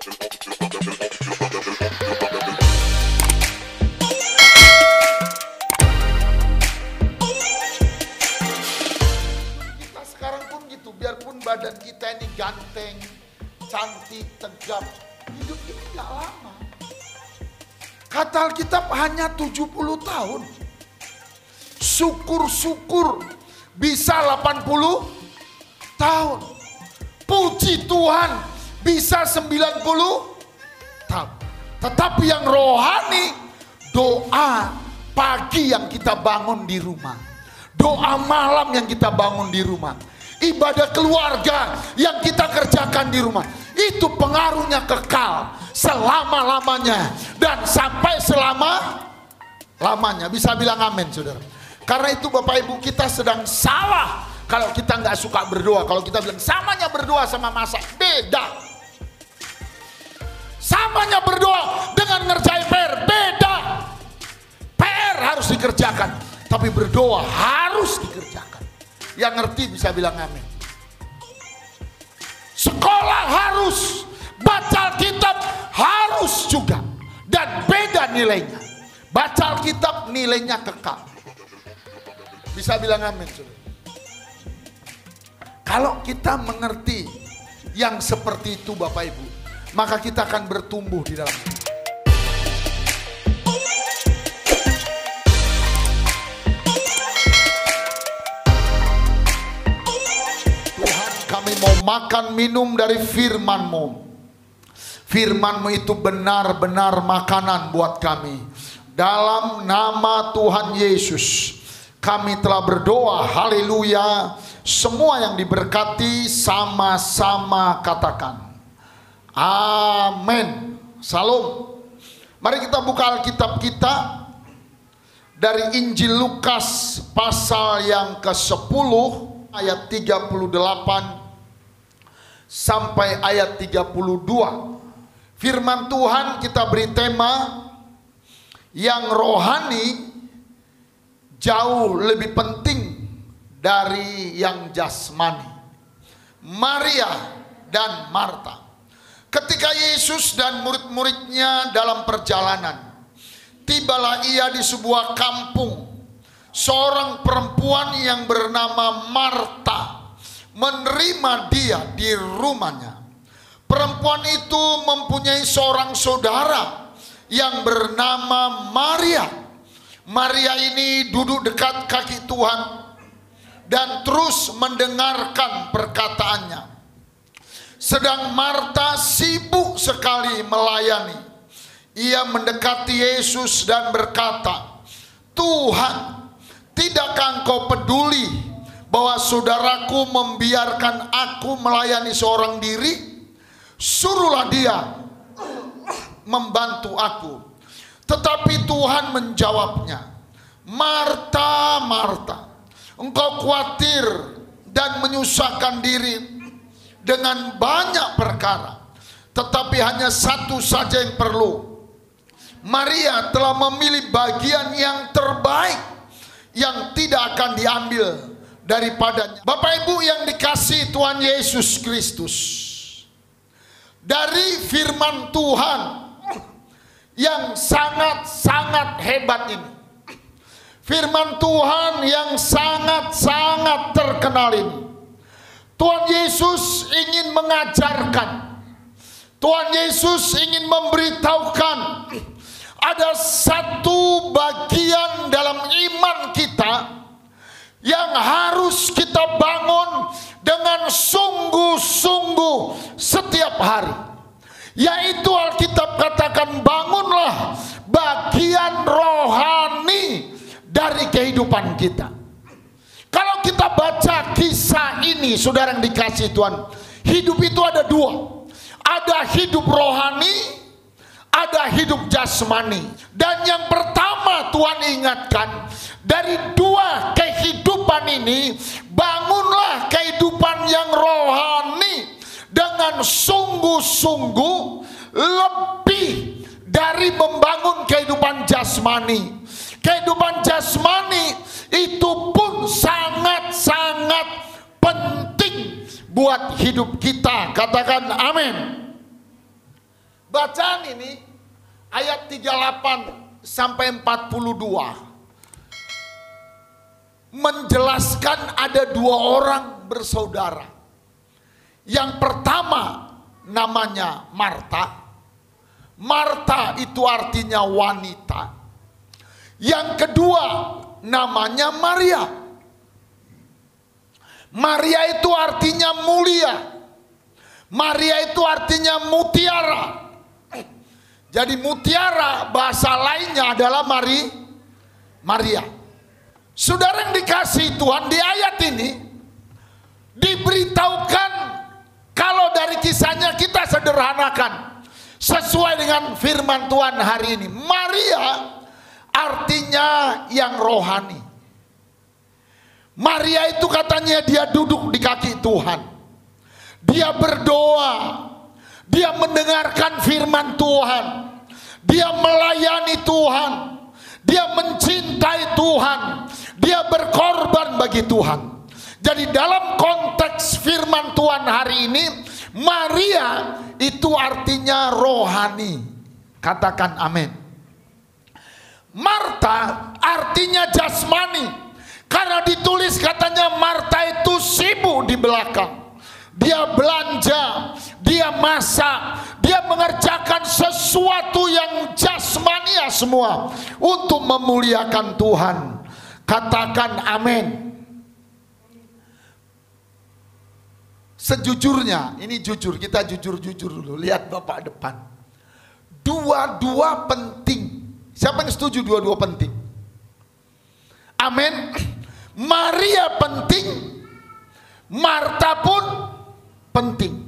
Kita sekarang pun gitu, biarpun badan kita ini ganteng, cantik, tegap, hidup ini gak lama. Kata Alkitab hanya 70 tahun. Syukur-syukur bisa 80 tahun. Puji Tuhan bisa 90 tahun. Tetapi yang rohani, doa pagi yang kita bangun di rumah, doa malam yang kita bangun di rumah, ibadah keluarga yang kita kerjakan di rumah, itu pengaruhnya kekal selama-lamanya dan sampai selama-lamanya. Bisa bilang amin, saudara? Karena itu Bapak Ibu, kita sedang salah kalau kita nggak suka berdoa. Kalau kita bilang samanya berdoa sama masak, beda. Samanya berdoa dengan ngerjain PR, beda. PR harus dikerjakan, tapi berdoa harus dikerjakan. Yang ngerti bisa bilang amin. Sekolah harus, baca Alkitab harus juga, dan beda nilainya. Baca Alkitab nilainya kekal. Bisa bilang amin, saudara? Kalau kita mengerti yang seperti itu Bapak Ibu, maka kita akan bertumbuh di dalam. Tuhan, kami mau makan minum dari firman-Mu. Firman-Mu itu benar-benar makanan buat kami. Dalam nama Tuhan Yesus kami telah berdoa, haleluya. Semua yang diberkati sama-sama katakan amin. Salam. Mari kita buka Alkitab kita dari Injil Lukas pasal yang ke-10 ayat 38 sampai ayat 32. Firman Tuhan kita beri tema yang rohani jauh lebih penting dari yang jasmani. Maria dan Marta. Ketika Yesus dan murid-muridnya dalam perjalanan, tibalah ia di sebuah kampung. Seorang perempuan yang bernama Marta menerima dia di rumahnya. Perempuan itu mempunyai seorang saudara yang bernama Maria. Maria ini duduk dekat kaki Tuhan dan terus mendengarkan perkataannya. Sedang Marta sibuk sekali melayani. Ia mendekati Yesus dan berkata, "Tuhan, tidakkah Engkau peduli bahwa saudaraku membiarkan aku melayani seorang diri? Suruhlah dia membantu aku." Tetapi Tuhan menjawabnya, "Marta, Marta, engkau khawatir dan menyusahkan diri dengan banyak perkara, tetapi hanya satu saja yang perlu. Maria telah memilih bagian yang terbaik, yang tidak akan diambil daripadanya." Bapak Ibu yang dikasihi Tuhan Yesus Kristus, dari firman Tuhan yang sangat-sangat hebat ini, firman Tuhan yang sangat-sangat terkenal ini, Tuhan Yesus ingin mengajarkan, Tuhan Yesus ingin memberitahukan ada satu bagian dalam iman kita yang harus kita bangun dengan sungguh-sungguh setiap hari. Yaitu Alkitab katakan, bangunlah bagian rohani dari kehidupan kita. Kalau kita baca kisah ini, saudara yang dikasihi Tuhan, hidup itu ada dua. Ada hidup rohani, ada hidup jasmani. Dan yang pertama Tuhan ingatkan, dari dua kehidupan ini, bangunlah kehidupan yang rohani dengan sungguh-sungguh, lebih dari membangun kehidupan jasmani. Kehidupan jasmani itu pun sangat-sangat penting buat hidup kita. Katakan amin. Bacaan ini ayat 38 sampai 42 menjelaskan ada dua orang bersaudara. Yang pertama namanya Marta. Marta itu artinya wanita. Yang kedua namanya Maria. Maria itu artinya mulia. Maria itu artinya mutiara. Jadi mutiara bahasa lainnya adalah Maria. Saudara yang dikasihi Tuhan, di ayat ini diberitahukan, kalau dari kisahnya kita sederhanakan sesuai dengan firman Tuhan hari ini. Maria artinya yang rohani. Maria itu katanya dia duduk di kaki Tuhan. Dia berdoa. Dia mendengarkan firman Tuhan. Dia melayani Tuhan. Dia mencintai Tuhan. Dia berkorban bagi Tuhan. Jadi dalam konteks firman Tuhan hari ini, Maria itu artinya rohani. Katakan amin. Marta artinya jasmani. Karena ditulis katanya Marta itu sibuk di belakang. Dia belanja, dia masak, dia mengerjakan sesuatu yang jasmania semua untuk memuliakan Tuhan. Katakan amin. Sejujurnya, ini jujur, kita jujur-jujur dulu. Lihat Bapak depan. Dua-dua penting. Siapa yang setuju dua-dua penting? Amin. Maria penting, Marta pun penting.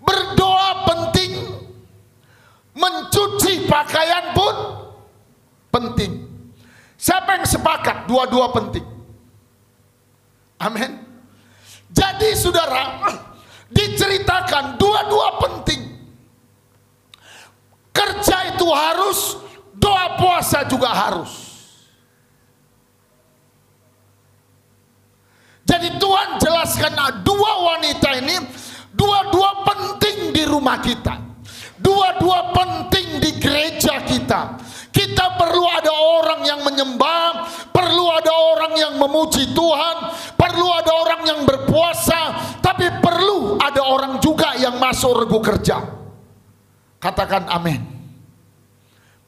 Berdoa penting, mencuci pakaian pun penting. Siapa yang sepakat dua-dua penting? Amin. Jadi saudara, diceritakan dua-dua penting. Kerja itu harus, doa puasa juga harus. Jadi Tuhan jelaskan dua wanita ini, dua-dua penting di rumah kita. Dua-dua penting di gereja kita. Kita perlu ada orang yang menyembah, perlu ada orang yang memuji Tuhan, perlu ada orang yang berpuasa, tapi perlu ada orang juga yang masuk regu kerja. Katakan amin.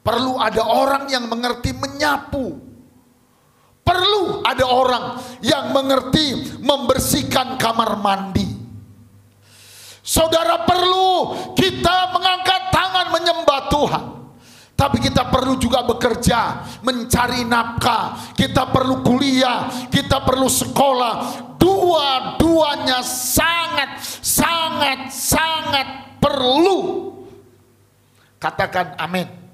Perlu ada orang yang mengerti menyapu. Perlu ada orang yang mengerti membersihkan kamar mandi. Saudara, perlu kita mengangkat tangan menyembah Tuhan. Tapi kita perlu juga bekerja, mencari nafkah. Kita perlu kuliah, kita perlu sekolah. Dua-duanya sangat perlu. Katakan amin.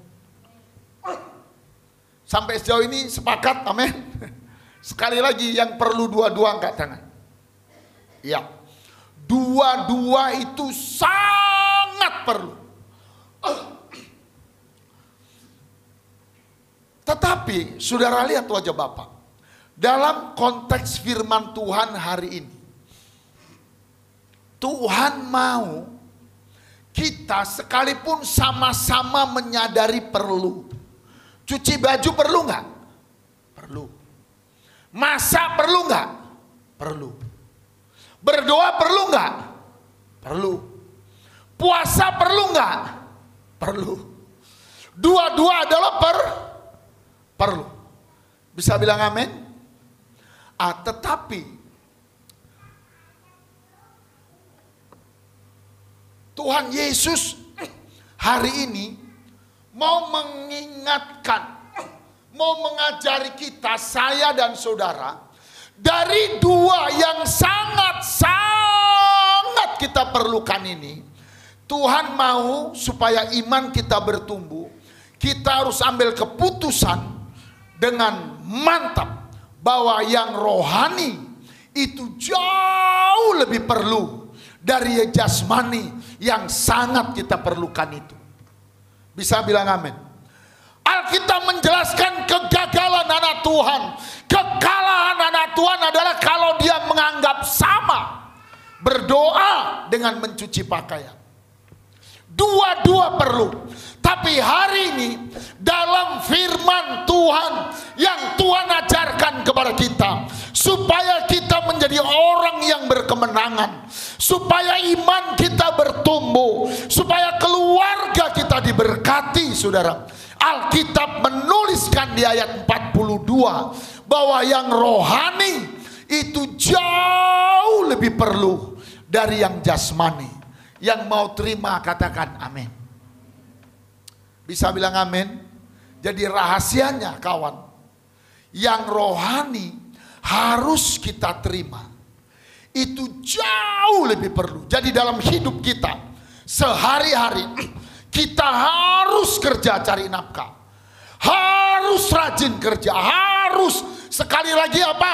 Sampai sejauh ini sepakat, amin. Sekali lagi, yang perlu dua-dua angkat tangan. Ya, dua-dua itu sangat perlu. Tetapi saudara lihat wajah Bapak. Dalam konteks firman Tuhan hari ini, Tuhan mau kita sekalipun sama-sama menyadari perlu. Cuci baju perlu nggak? Perlu. Masak perlu nggak? Perlu. Berdoa perlu nggak? Perlu. Puasa perlu nggak? Perlu. Dua-dua adalah perlu. Bisa bilang amin? Tetapi Tuhan Yesus hari ini mau mengingatkan, mau mengajari kita, saya dan saudara, dari dua yang sangat kita perlukan ini. Tuhan mau supaya iman kita bertumbuh. Kita harus ambil keputusan dengan mantap bahwa yang rohani itu jauh lebih perlu dari jasmani yang sangat kita perlukan itu. Bisa bilang amin. Alkitab menjelaskan kegagalan anak Tuhan. Kekalahan anak Tuhan adalah kalau dia menganggap sama berdoa dengan mencuci pakaian. Dua-dua perlu. Tapi hari ini dalam firman Tuhan yang Tuhan ajarkan kepada kita, supaya kita menjadi orang yang berkemenangan, supaya iman kita bertumbuh, supaya keluarga kita diberkati, saudara. Alkitab menuliskan di ayat 42 bahwa yang rohani itu jauh lebih perlu dari yang jasmani. Yang mau terima katakan amin. Bisa bilang amin. Jadi rahasianya kawan, yang rohani harus kita terima, itu jauh lebih perlu. Jadi dalam hidup kita sehari-hari, kita harus kerja cari nafkah, harus rajin kerja, harus, sekali lagi apa?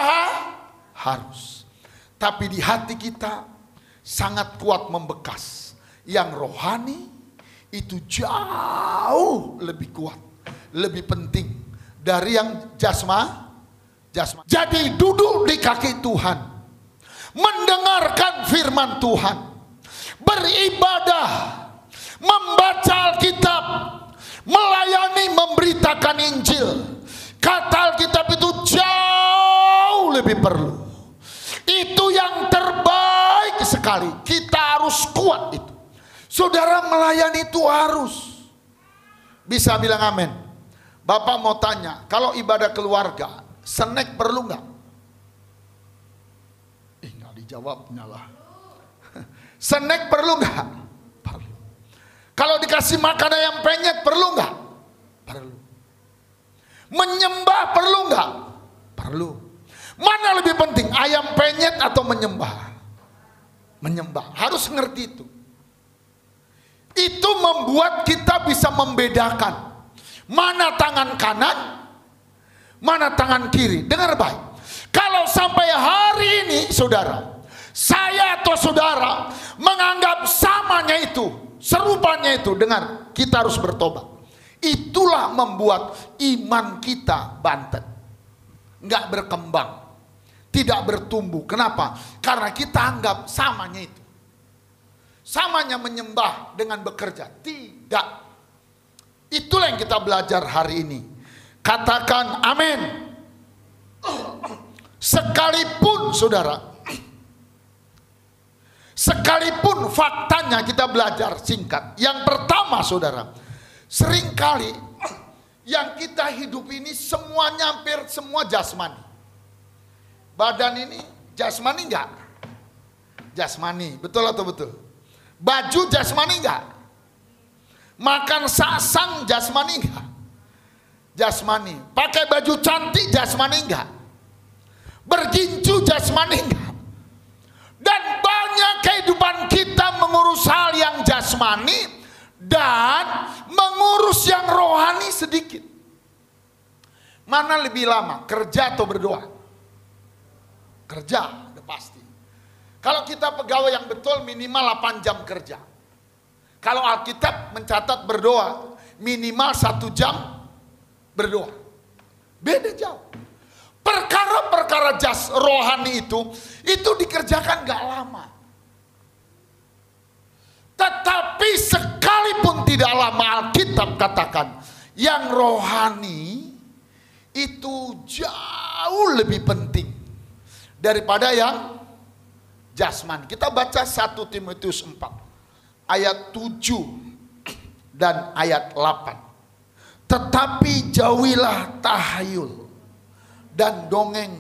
Harus. Tapi di hati kita sangat kuat membekas, yang rohani itu jauh lebih kuat, lebih penting dari yang jasmani. Jadi duduk di kaki Tuhan, mendengarkan firman Tuhan, beribadah, membaca Alkitab, melayani, memberitakan Injil. Kata Alkitab itu jauh lebih perlu. Itu yang terbaik sekali. Kita harus kuat itu. Saudara, melayani itu harus. Bisa bilang amin. Bapak mau tanya, kalau ibadah keluarga, snack perlu nggak? Nggak dijawabnya lah. Snack perlu nggak? Perlu. Kalau dikasih makan ayam penyet perlu nggak? Perlu. Menyembah perlu nggak? Perlu. Mana lebih penting, ayam penyet atau menyembah? Menyembah. Harus ngerti itu. Itu membuat kita bisa membedakan mana tangan kanan, mana tangan kiri. Dengar baik. Kalau sampai hari ini saudara, saya atau saudara menganggap samanya itu, serupanya itu, dengar, kita harus bertobat. Itulah membuat iman kita bantet, nggak berkembang, tidak bertumbuh. Kenapa? Karena kita anggap samanya itu. Samanya menyembah dengan bekerja. Tidak. Itulah yang kita belajar hari ini. Katakan amin. Sekalipun saudara, sekalipun faktanya kita belajar singkat. Yang pertama saudara, seringkali yang kita hidup ini semuanya hampir semua jasmani. Badan ini jasmani enggak? Jasmani, betul atau betul? Baju jasmani enggak? Makan sasang jasmani enggak? Jasmani. Pakai baju cantik jasmani enggak? Bergincu jasmani enggak? Dan banyak kehidupan kita mengurus hal yang jasmani dan mengurus yang rohani sedikit. Mana lebih lama, kerja atau berdoa? Kerja, udah pasti. Kalau kita pegawai yang betul minimal 8 jam kerja. Kalau Alkitab mencatat berdoa minimal 1 jam berdoa. Beda jauh. Perkara-perkara rohani itu dikerjakan gak lama. Tetapi sekalipun tidak lama, Alkitab katakan yang rohani itu jauh lebih penting daripada yang jasmani. Kita baca 1 Timotius 4 ayat 7 dan ayat 8. Tetapi jauhilah tahayul dan dongeng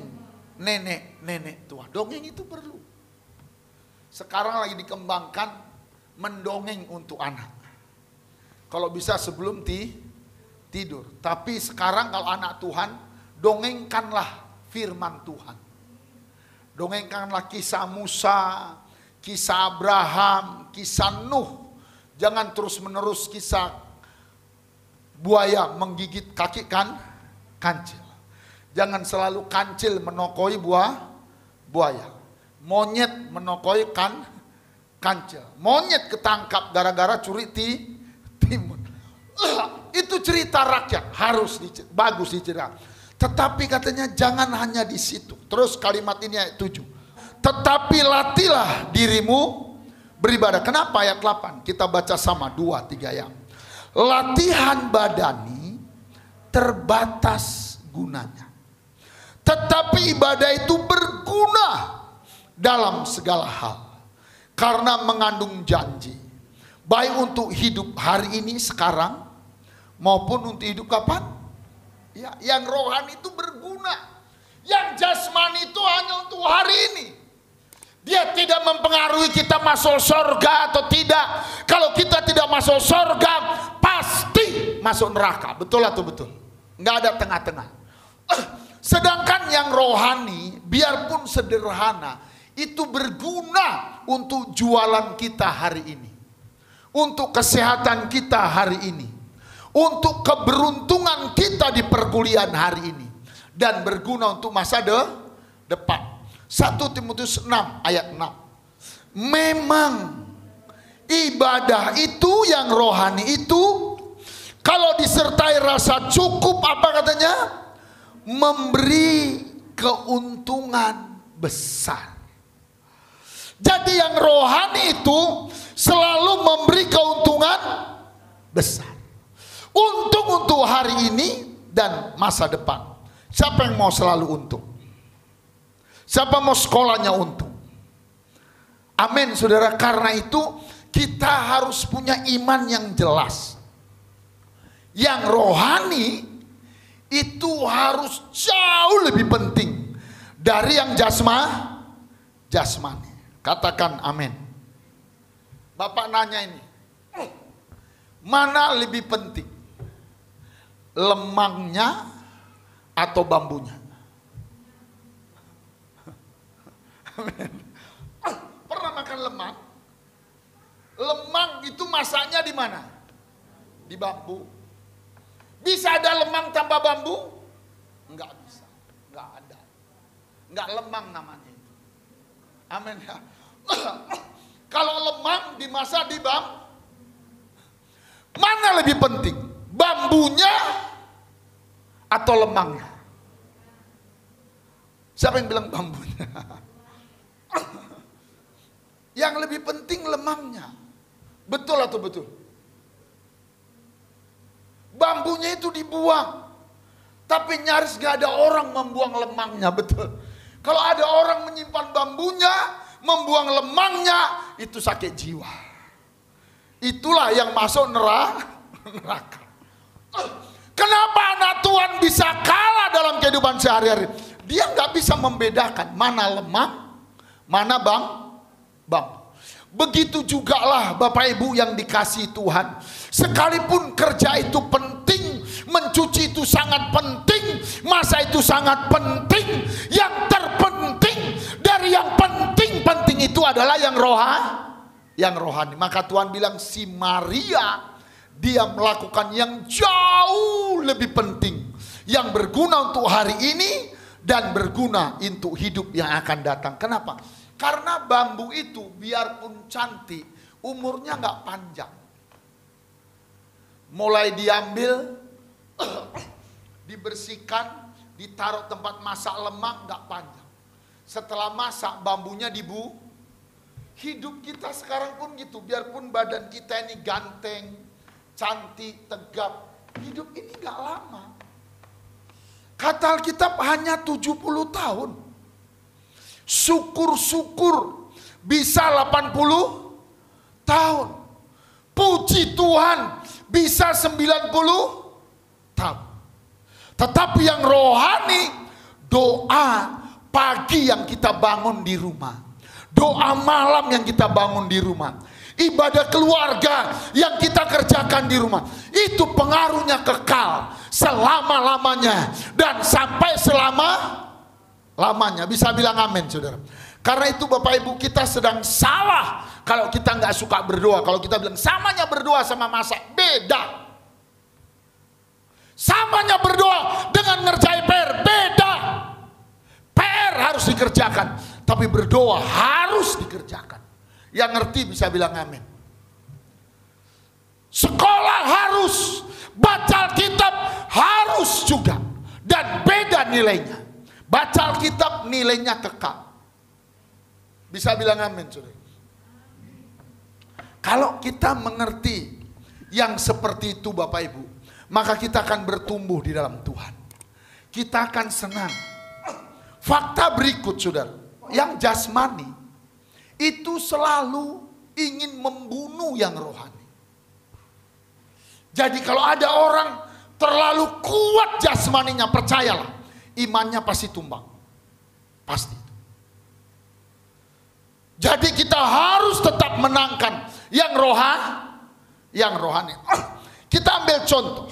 nenek-nenek tua. Dongeng itu perlu. Sekarang lagi dikembangkan mendongeng untuk anak. Kalau bisa sebelum tidur. Tapi sekarang kalau anak Tuhan, dongengkanlah firman Tuhan. Dongengkanlah kisah Musa, kisah Abraham, kisah Nuh. Jangan terus-menerus kisah buaya menggigit kaki kancil. Jangan selalu kancil menokoi buaya. Monyet menokoi kancil. Monyet ketangkap gara-gara curi timun. Itu cerita rakyat, harus bagus diceritakan. Tetapi katanya jangan hanya di situ. Terus kalimat ini ayat 7. Tetapi latihlah dirimu beribadah. Kenapa ayat 8? Kita baca sama 2-3 yang. Latihan badani terbatas gunanya, tetapi ibadah itu berguna dalam segala hal, karena mengandung janji, baik untuk hidup hari ini sekarang maupun untuk hidup kapan? Ya, yang rohani itu berguna. Yang jasmani itu hanya untuk hari ini. Dia tidak mempengaruhi kita masuk surga atau tidak. Kalau kita tidak masuk surga, pasti masuk neraka. Betul atau betul? Nggak ada tengah-tengah. Sedangkan yang rohani, biarpun sederhana, itu berguna untuk jualan kita hari ini, untuk kesehatan kita hari ini, untuk keberuntungan kita di perkuliahan hari ini, dan berguna untuk masa depan. 1 Timotius 6 ayat 6. Memang ibadah itu yang rohani itu, kalau disertai rasa cukup, apa katanya? Memberi keuntungan besar. Jadi yang rohani itu selalu memberi keuntungan besar. Untung untuk hari ini dan masa depan. Siapa yang mau selalu untung? Siapa mau sekolahnya untung? Amin, saudara. Karena itu kita harus punya iman yang jelas. Yang rohani itu harus jauh lebih penting dari yang jasmani. Katakan amin. Bapak nanya ini, mana lebih penting? Lemangnya atau bambunya? Pernah makan lemang? Lemang itu masaknya di mana? Di bambu. Bisa ada lemang tanpa bambu? Enggak bisa. Enggak ada. Enggak lemang namanya itu. Amin ya. Kalau lemang dimasak di bambu, mana lebih penting? Bambunya atau lemangnya? Siapa yang bilang bambunya? Yang lebih penting lemangnya. Betul atau betul? Bambunya itu dibuang, tapi nyaris gak ada orang membuang lemangnya. Betul. Kalau ada orang menyimpan bambunya, membuang lemangnya, itu sakit jiwa. Itulah yang masuk neraka. Kenapa anak Tuhan bisa kalah dalam kehidupan sehari-hari? Dia nggak bisa membedakan mana lemang, mana bambu. Begitu juga lah Bapak Ibu yang dikasihi Tuhan. Sekalipun kerja itu penting, mencuci itu sangat penting, masa itu sangat penting, yang terpenting dari yang penting itu adalah yang rohani. Maka Tuhan bilang si Maria, dia melakukan yang jauh lebih penting, yang berguna untuk hari ini dan berguna untuk hidup yang akan datang. Kenapa? Karena bambu itu biarpun cantik, umurnya nggak panjang. Mulai diambil, dibersihkan, ditaruh tempat masak lemang, nggak panjang. Setelah masak, bambunya hidup kita sekarang pun gitu. Biarpun badan kita ini ganteng, cantik, tegap, hidup ini nggak lama. Kata Alkitab hanya 70 tahun. Syukur-syukur bisa 80 tahun. Puji Tuhan bisa 90 tahun. Tetapi yang rohani, doa pagi yang kita bangun di rumah, doa malam yang kita bangun di rumah, ibadah keluarga yang kita kerjakan di rumah, itu pengaruhnya kekal selama-lamanya dan sampai selama-lamanya. Bisa bilang amin, saudara. Karena itu Bapak Ibu, kita sedang salah kalau kita nggak suka berdoa. Kalau kita bilang samanya berdoa sama masak, beda. Samanya berdoa dengan ngerjain PR, beda. PR harus dikerjakan, tapi berdoa harus dikerjakan. Yang ngerti bisa bilang amin. Sekolah harus, baca Alkitab harus juga, dan beda nilainya. Baca Alkitab nilainya kekal. Bisa bilang amin, saudara. Kalau kita mengerti yang seperti itu Bapak Ibu, maka kita akan bertumbuh di dalam Tuhan. Kita akan senang. Fakta berikut saudara, yang jasmani itu selalu ingin membunuh yang rohani. Jadi kalau ada orang terlalu kuat jasmaninya, percayalah, imannya pasti tumbang. Pasti. Jadi kita harus tetap menangkan yang rohani. Kita ambil contoh.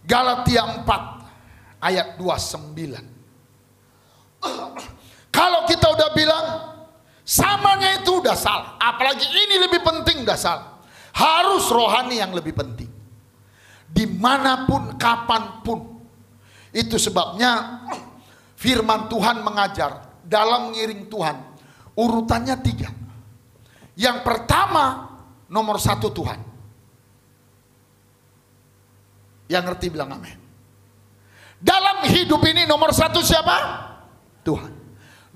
Galatia 4 ayat 29. Kalau kita udah bilang samanya itu udah salah, apalagi ini lebih penting, udah salah. Harus rohani yang lebih penting. Dimanapun, kapanpun. Itu sebabnya firman Tuhan mengajar dalam mengiring Tuhan, urutannya 3. Yang pertama, nomor 1 Tuhan. Yang ngerti bilang amin. Dalam hidup ini nomor 1 siapa? Tuhan.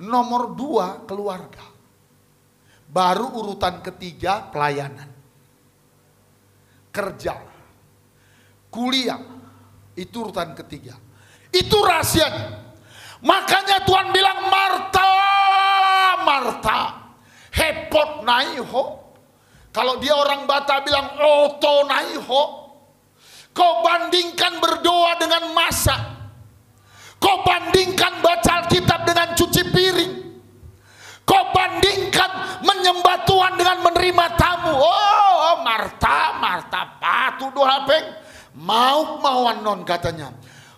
Nomor 2 keluarga. Baru urutan ketiga pelayanan. Kerja. Kuliah. Itu urutan ketiga. Itu rahasianya. Makanya Tuhan bilang, Marta, Marta, hepot naiho. Kalau dia orang Batak bilang oto naiho. Kau bandingkan berdoa dengan masak. Kau bandingkan baca Alkitab dengan cuci piring. Kau bandingkan menyembah Tuhan dengan menerima tamu. Oh, Marta, Marta, patu doa peng. Mau-mauan non katanya.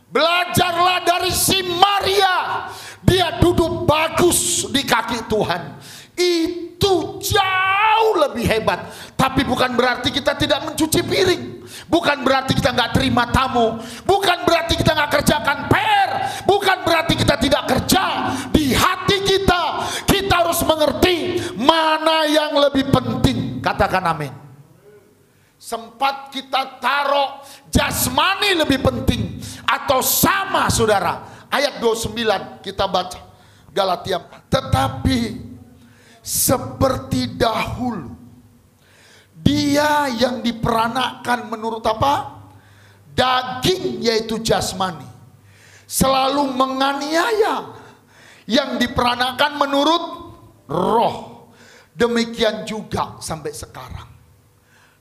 Belajarlah dari si Maria. Dia duduk bagus di kaki Tuhan. Itu jauh lebih hebat. Tapi bukan berarti kita tidak mencuci piring. Bukan berarti kita nggak terima tamu. Bukan berarti kita nggak kerjakan PR. Bukan berarti kita tidak kerja. Di hati kita, kita harus mengerti mana yang lebih penting. Katakan amin. Sempat kita taruh jasmani lebih penting atau sama saudara. Ayat 29 kita baca Galatia 4. Tetapi seperti dahulu dia yang diperanakan menurut apa? Daging, yaitu jasmani, selalu menganiaya yang diperanakan menurut roh. Demikian juga sampai sekarang.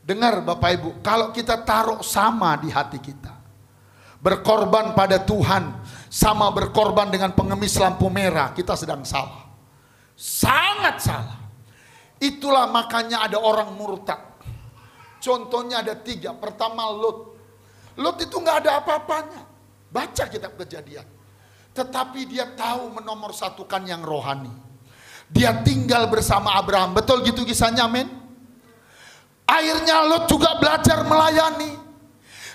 Dengar Bapak Ibu, kalau kita taruh sama di hati kita, berkorban pada Tuhan sama berkorban dengan pengemis lampu merah, kita sedang salah. Sangat salah. Itulah makanya ada orang murtad. Contohnya ada 3. Pertama Lot. Lot itu nggak ada apa-apanya. Baca kitab Kejadian. Tetapi dia tahu menomorsatukan yang rohani. Dia tinggal bersama Abraham. Betul gitu kisahnya, amin? Akhirnya Lot juga belajar melayani.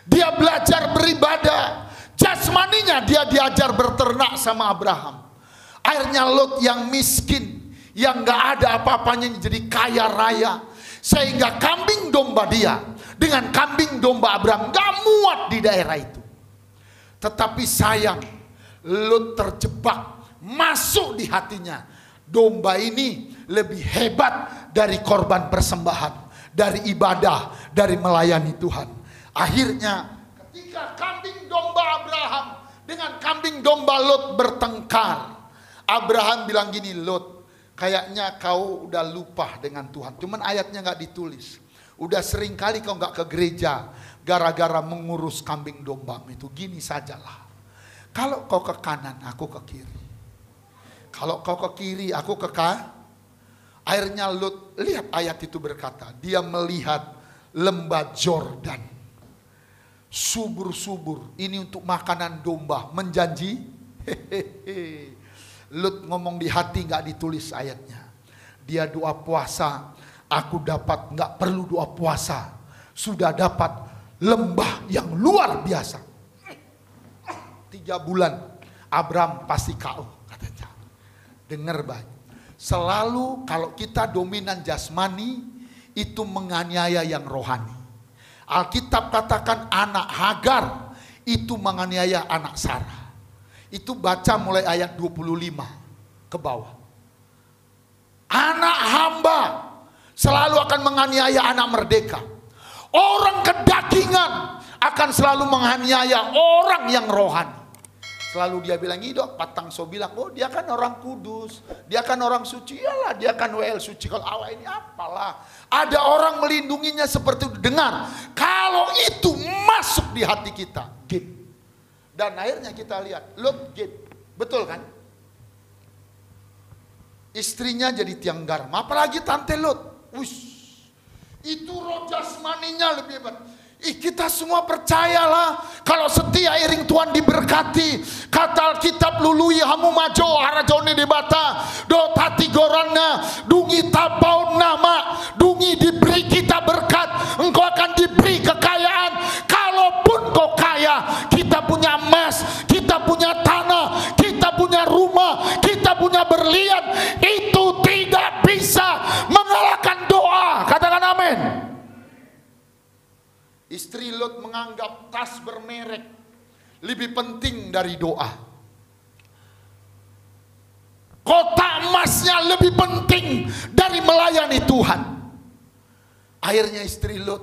Dia belajar beribadah. Jasmaninya dia diajar berternak sama Abraham. Akhirnya Lot yang miskin, yang gak ada apa-apanya jadi kaya raya. Sehingga kambing domba dia dengan kambing domba Abraham gak muat di daerah itu. Tetapi sayang, Lot terjebak, masuk di hatinya. Domba ini lebih hebat dari korban persembahan, dari ibadah, dari melayani Tuhan. Akhirnya ketika kambing domba Abraham dengan kambing domba Lot bertengkar, Abraham bilang gini, Lot, kayaknya kau udah lupa dengan Tuhan. Cuman ayatnya gak ditulis. Udah sering kali kau gak ke gereja gara-gara mengurus kambing domba itu. Gini sajalah. Kalau kau ke kanan, aku ke kiri. Kalau kau ke kiri, aku ke kanan. Akhirnya Lot, lihat ayat itu berkata, dia melihat lembah Jordan. Subur-subur. Ini untuk makanan domba. Menjanji. Lot ngomong di hati, gak ditulis ayatnya. Dia doa puasa, aku dapat, gak perlu doa puasa, sudah dapat lembah yang luar biasa. 3 bulan Abraham pasti KO katanya. Dengar baik, selalu kalau kita dominan jasmani itu menganiaya yang rohani. Alkitab katakan anak Hagar itu menganiaya anak Sarah. Itu baca mulai ayat 25 ke bawah. Anak hamba selalu akan menganiaya anak merdeka. Orang kedagingan akan selalu menganiaya orang yang rohani. Selalu dia bilang, "Idok, patang so bilang, oh dia kan orang kudus, dia kan orang suci." Iyalah, dia kan WL suci. Kalau awal ini apalah. Ada orang melindunginya seperti itu. Dengar, kalau itu masuk di hati kita, gate. Dan akhirnya kita lihat, Lot gate. Betul kan? Istrinya jadi tiang garam. Apalagi Tante Lot. Wush, itu roh jasmaninya lebih hebat. Kita semua percayalah kalau setia iring Tuhan diberkati. Kata Alkitab, lului hamu majo harajone debata do tati gorana dungi tapau nama dungi diberi kita berkat, engkau akan diberi kekayaan. Kalaupun kau kaya, kita punya emas, kita punya tanah, kita punya rumah, kita punya berlian, itu tidak bisa mengalahkan doa. Katakan amin. Istri Lot menganggap tas bermerek lebih penting dari doa. Kotak emasnya lebih penting dari melayani Tuhan. Akhirnya istri Lot,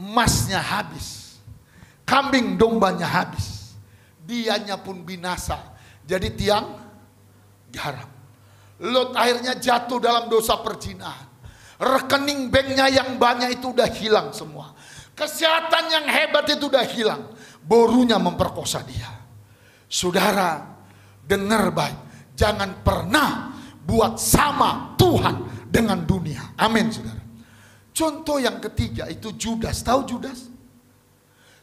emasnya habis, kambing dombanya habis, dianya pun binasa, jadi tiang garam. Lot akhirnya jatuh dalam dosa perzinahan. Rekening banknya yang banyak itu udah hilang semua. Kesehatan yang hebat itu udah hilang. Borunya memperkosa dia. Saudara, dengar baik. Jangan pernah buat sama Tuhan dengan dunia. Amin, saudara. Contoh yang ketiga itu Judas. Tahu Judas?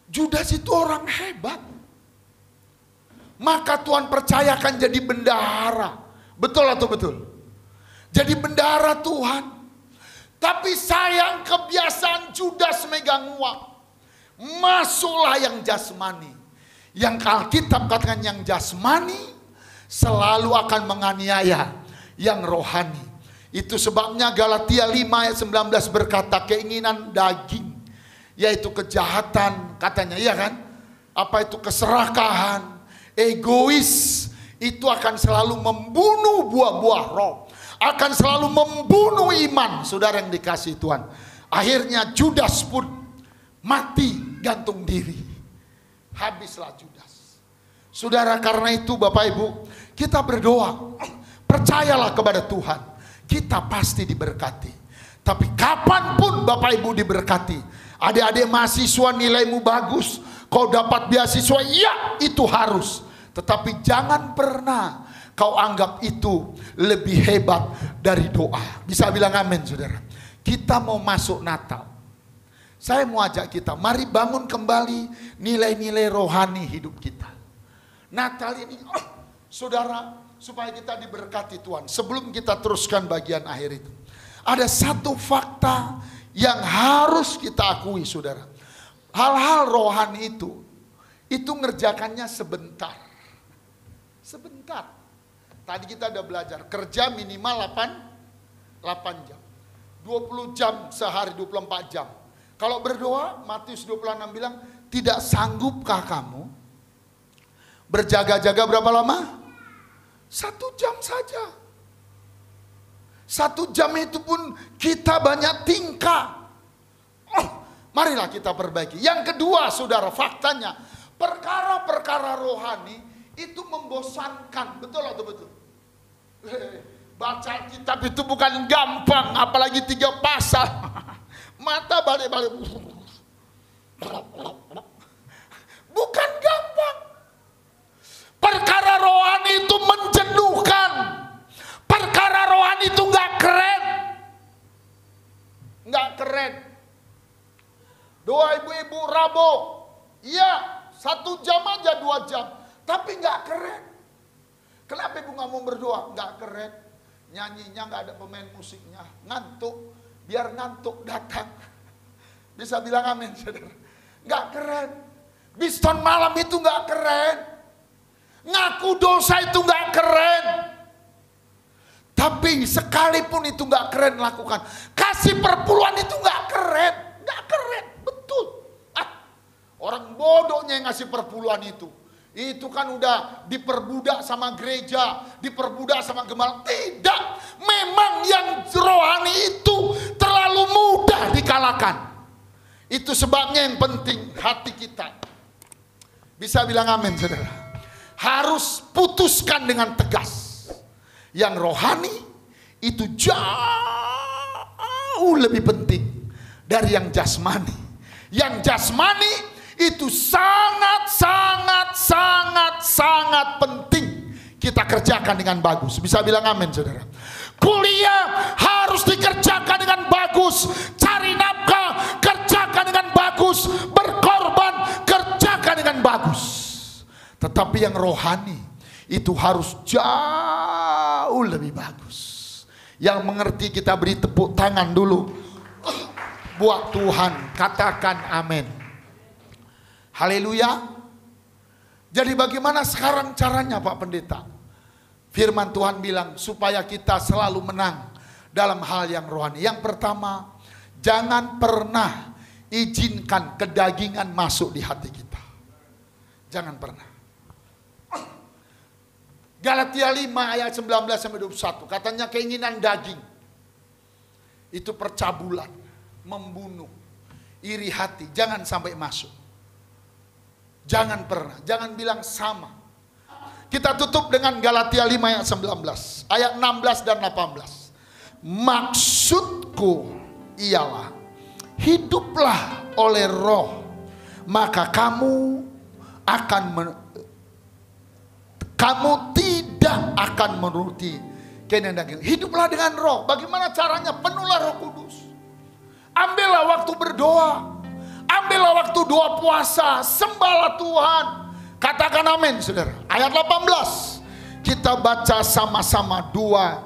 Judas itu orang hebat. Maka Tuhan percayakan jadi bendahara. Betul atau betul? Jadi bendahara Tuhan. Tapi sayang kebiasaan Judas megang uang. Masuklah yang jasmani. Yang Alkitab katakan yang jasmani selalu akan menganiaya yang rohani. Itu sebabnya Galatia 5 ayat 19 berkata keinginan daging, yaitu kejahatan katanya, iya kan? Apa itu keserakahan, egois, itu akan selalu membunuh buah-buah roh. Akan selalu membunuh iman saudara yang dikasihi Tuhan. Akhirnya Judas pun mati gantung diri. Habislah Judas. Saudara, karena itu Bapak Ibu, kita berdoa. Percayalah kepada Tuhan. Kita pasti diberkati. Tapi kapanpun Bapak Ibu diberkati. Adik-adik mahasiswa nilaimu bagus, kau dapat beasiswa, ya itu harus. Tetapi jangan pernah kau anggap itu lebih hebat dari doa. Bisa bilang amin, saudara. Kita mau masuk Natal. Saya mau ajak kita, mari bangun kembali nilai-nilai rohani hidup kita. Natal ini, saudara, supaya kita diberkati Tuhan. Sebelum kita teruskan bagian akhir itu, ada satu fakta yang harus kita akui, saudara. Hal-hal rohani itu ngerjakannya sebentar. Sebentar. Tadi kita udah belajar, kerja minimal 8 jam. 20 jam sehari, 24 jam. Kalau berdoa, Matius 26 bilang, tidak sanggupkah kamu berjaga-jaga berapa lama? 1 jam saja. 1 jam itu pun kita banyak tingkah. Marilah kita perbaiki. Yang kedua, saudara, faktanya, perkara-perkara rohani itu membosankan. Betul atau betul? Baca kitab itu bukan gampang, apalagi 3 pasal. Mata balik-balik. Bukan gampang. Perkara rohani itu menjenuhkan. Perkara rohani itu nggak keren. Nggak keren. Doa ibu-ibu Rabo, iya 1 jam aja 2 jam. Tapi nggak keren. Kenapa ibu nggak mau berdoa? Nggak keren. Nyanyinya nggak ada pemain musiknya. Ngantuk. Biar ngantuk datang. Bisa bilang amin, saudara. Nggak keren. Biston malam itu nggak keren. Ngaku dosa itu nggak keren. Tapi sekalipun itu nggak keren lakukan. Kasih perpuluhan itu nggak keren. Nggak keren. Betul. Orang bodohnya yang ngasih perpuluhan itu. Itu kan udah diperbudak sama gereja, diperbudak sama gembala. Tidak, memang yang rohani itu terlalu mudah dikalahkan. Itu sebabnya yang penting hati kita. Bisa bilang amin, saudara? Harus putuskan dengan tegas. Yang rohani itu jauh lebih penting dari yang jasmani. Yang jasmani itu sangat penting kita kerjakan dengan bagus. Bisa bilang amin, saudara? Kuliah harus dikerjakan dengan bagus. Cari nafkah, kerjakan dengan bagus. Berkorban, kerjakan dengan bagus. Tetapi yang rohani itu harus jauh lebih bagus. Yang mengerti kita beri tepuk tangan dulu buat Tuhan. Katakan amin. Haleluya. Jadi bagaimana sekarang caranya, Pak Pendeta? Firman Tuhan bilang supaya kita selalu menang dalam hal yang rohani. Yang pertama, jangan pernah izinkan kedagingan masuk di hati kita. Jangan pernah. Galatia 5 ayat 19-21 katanya keinginan daging itu percabulan, membunuh, iri hati, jangan sampai masuk. Jangan pernah, jangan bilang sama. Kita tutup dengan Galatia 5 ayat 19, ayat 16 dan 18. Maksudku ialah hiduplah oleh roh, maka kamu tidak akan menuruti keinginan daging. Hiduplah dengan roh. Bagaimana caranya? Penuhlah Roh Kudus. Ambillah waktu berdoa. Ambillah waktu doa puasa. Sembahlah Tuhan. Katakan amin, saudara. Ayat 18. Kita baca sama-sama 2.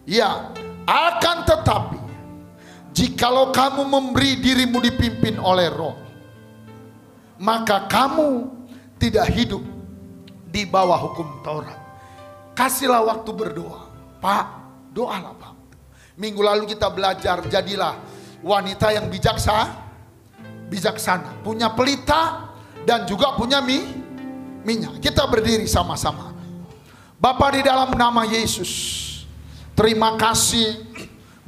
Ya, akan tetapi jikalau kamu memberi dirimu dipimpin oleh roh, maka kamu tidak hidup di bawah hukum Taurat. Kasihlah waktu berdoa. Pak, doalah Pak. Minggu lalu kita belajar, jadilah wanita yang bijaksana. Punya pelita dan juga punya minyak. Kita berdiri sama-sama. Bapa, di dalam nama Yesus, terima kasih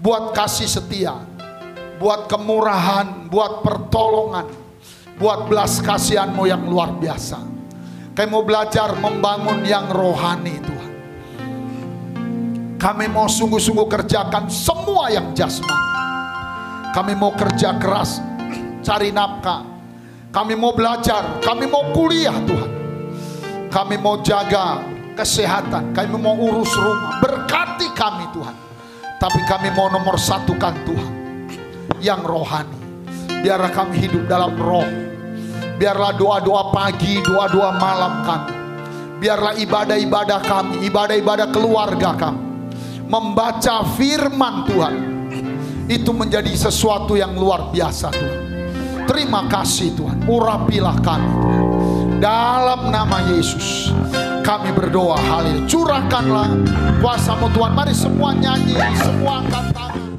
buat kasih setia, buat kemurahan, buat pertolongan, buat belas kasihan-Mu yang luar biasa. Kami mau belajar membangun yang rohani, Tuhan. Kami mau sungguh-sungguh kerjakan semua yang jasmani. Kami mau kerja keras, cari nafkah. Kami mau belajar, kami mau kuliah, Tuhan. Kami mau jaga kesehatan, kami mau urus rumah. Berkati kami, Tuhan. Tapi kami mau nomor satukan Tuhan yang rohani. Biarlah kami hidup dalam roh. Biarlah doa-doa pagi, doa-doa malam kami. Biarlah ibadah-ibadah kami, ibadah-ibadah keluarga kami, membaca firman Tuhan, itu menjadi sesuatu yang luar biasa, Tuhan. Terima kasih Tuhan. Urapilah kami, Tuhan. Dalam nama Yesus kami berdoa. Haleluya. Curahkanlah kuasa-Mu Tuhan. Mari semua nyanyi, semua angkat tangan.